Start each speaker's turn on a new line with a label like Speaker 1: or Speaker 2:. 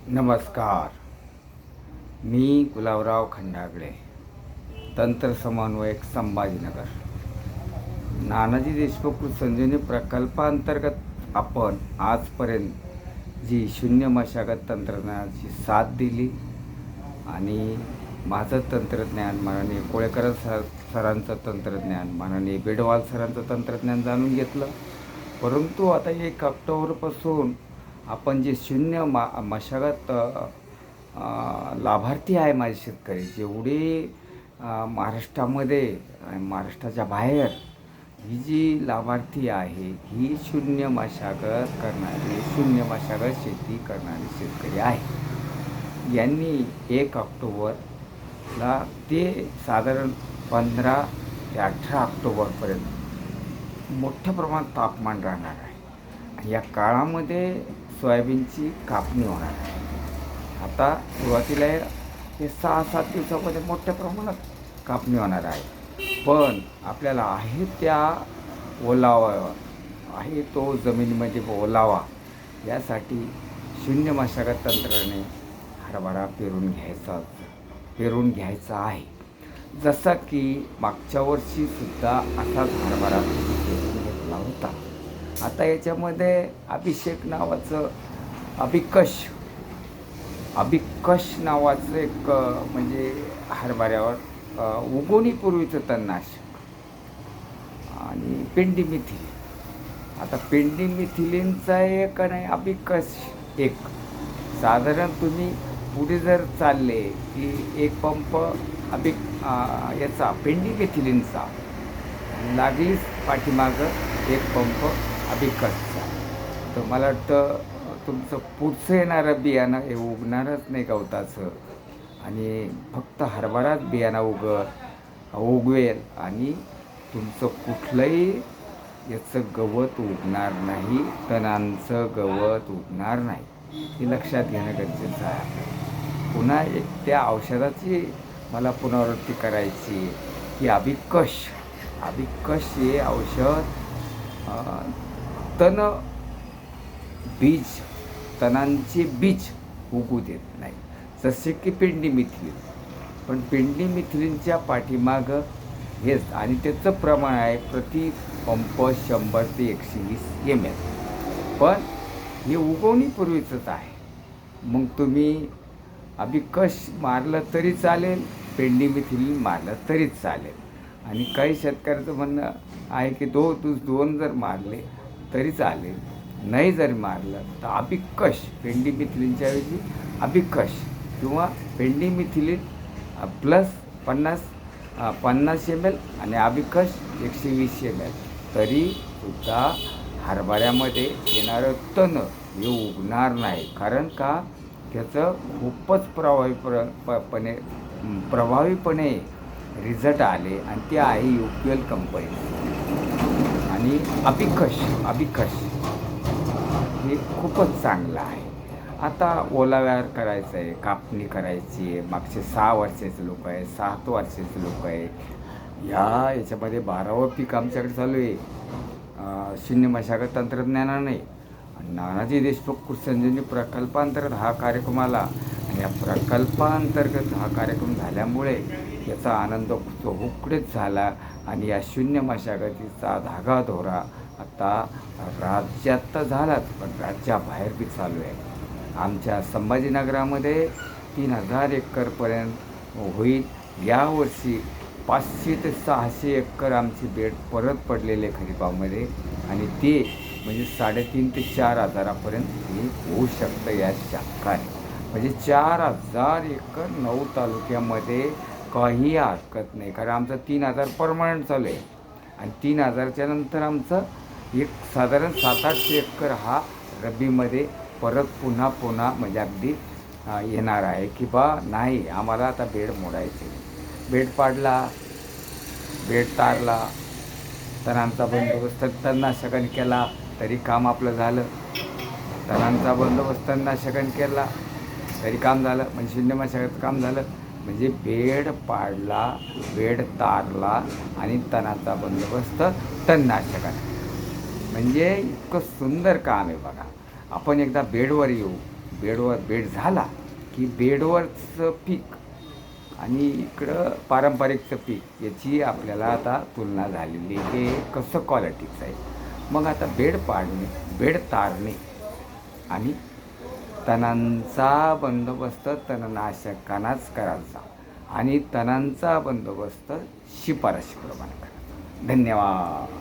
Speaker 1: नमस्कार. मी गुलाबराव खंडागळे, तंत्र समन्वयक, संभाजीनगर. नानाजी देशमुख संजीवनी प्रकल्पांतर्गत आपण आजपर्यंत जी शून्य मशागत तंत्रज्ञानाची साथ दिली आणि माझं तंत्रज्ञान, माननीय कोळेकर सरांचं तंत्रज्ञान, माननीय बेडवाल सरांचं तंत्रज्ञान जाणून घेतलं. परंतु आता 1 ऑक्टोबरपासून आपण जे शून्य मशागत लाभार्थी आहे माझे शेतकरी, जेवढे महाराष्ट्रामध्ये आणि महाराष्ट्राच्या बाहेर ही जी लाभार्थी आहे, ही शून्य मशागत करणारी, शून्य मशागत शेती करणारे शेतकरी आहे. यांनी 1 ऑक्टोबरला ते साधारण 15 ते 18 ऑक्टोबरपर्यंत मोठ्या प्रमाणात तापमान राहणार आहे आणि या काळामध्ये सोयाबीनची कापणी होणार आहे. आता सुरुवातीला हे 6-7 दिवसामध्ये मोठ्या प्रमाणात कापणी होणार आहे, पण आपल्याला आहे त्या ओलावा, आहे तो जमिनीमध्ये ओलावा, यासाठी शून्य मशागत तंत्राने हरभरा पेरून घ्यायचा आहे. जसा की मागच्या वर्षीसुद्धा असाच हरभरा पेरून घेतला होता. आता याच्यामध्ये अभिषेक नावाचं अभिकश नावाचं एक म्हणजे हरभऱ्यावर उगवणीपूर्वीचं तणनाशक आणि पेंडीमिथिलीन. आता पेंडीमिथिलीनचा एक आणि अभिकश एक, साधारण तुम्ही पुढे जर चालले की एक पंप याचा पेंडीमिथिलीनचा लागलीच पाठीमागं एक पंप अभिकशचा. तर मला वाटतं तुमचं पुढचं येणारं बियाणं हे उगणारच नाही गवताचं, आणि फक्त हरभराच बियाणं उगवेल आणि तुमचं कुठलंही याचं गवत उगणार नाही, तणांचं गवत उगणार नाही. हे लक्षात घेणं गरजेचं आहे. पुन्हा एक त्या औषधाची मला पुनरावृत्ती करायची की अभिकश हे औषध तणांचे बीज उगू देत नाही, जसे की पेंडीमिथिलीन. पण पेंडीमिथिलीनच्या पाठीमागं हेच, आणि त्याचं प्रमाण आहे प्रति पंप 100 ते 120 ml. पण हे उगवणीपूर्वीचंच आहे. मग तुम्ही अभिकश मारलं तरी चालेल, पेंडीमिथिलीन मारलं तरीच चालेल. आणि काही शेतकऱ्याचं म्हणणं आहे की दोन जर मारले तरी चालेल, नाही जर मारलं तर अभिकश, पेंडीमिथिलीनच्या ऐवजी अभिकश किंवा पेंडीमिथिलीन प्लस 50 ml आणि अभिकश 120 ml, तरीसुद्धा हरभऱ्यामध्ये येणारं तण हे उगणार नाही. कारण का, त्याचं खूपच प्रभावीपणे रिझल्ट आले, आणि ते आहे UPL कंपनी. आणि अभिकश हे खूपच चांगलं आहे. आता ओलाव्यावर करायचं आहे, कापणी करायची आहे, मागचे 6 वर्षाचे लोक आहे, 7 वर्षाचे लोक आहे, याच्यामध्ये 12वं पीक आमच्याकडे चालू आहे शून्य मशागत तंत्रज्ञानाने. नानाजी देशमुख संजीवनी प्रकल्पांतर्गत हा कार्यक्रम आला, आणि या प्रकल्पांतर्गत हा कार्यक्रम झाल्यामुळे याचा आनंद चहूकडेच झाला. आणि या शून्य मशागतीचा धागादोरा आता राज्यात तर झालाच, पण राज्याबाहेर बी चालू आहे. आमच्या संभाजीनगरामध्ये 3000 एकरपर्यंत होईल. यावर्षी 500 ते 600 एकर आमची बेड परत पडलेले खरीपामध्ये, आणि ते म्हणजे 3,500 ते 4,000पर्यंत हे होऊ शकतं या शक्काने. म्हणजे 4,000 एकर 9 तालुक्यामध्ये काही हरकत नाही, कारण आमचं 3,000 परमनंट चालू आहे. आणि 3,000च्या नंतर आमचं एक साधारण 700-800 एकर हा रब्बीमध्ये परत पुन्हा म्हणजे अगदी येणार आहे की नाही, आम्हाला आता बेड मोडायचे. बेड पाडला, बेड तारला, तणांचा बंदोबस्त तणनाशकाने केला तरी काम आपलं झालं. तणांचा बंदोबस्त तणनाशकाने केला तरी काम झालं, म्हणजे शून्य मशागत काम झालं. म्हणजे बेड पाडला, बेड तारला आणि तणाचा बंदोबस्त तणनाशकाने, म्हणजे इतकं सुंदर काम आहे बघा. आपण एकदा बेडवर येऊ, बेड झाला की बेडवरचं पीक आणि इकडं पारंपरिकचं पीक याची आपल्याला आता तुलना झालेली आहे. हे कसं क्वालिटीचं आहे. मग आता बेड तारणे आणि तणांचा बंदोबस्त तणनाशकांनाच करायचा आणि तणांचा बंदोबस्त शिफारशीप्रमाणे करायचा. धन्यवाद.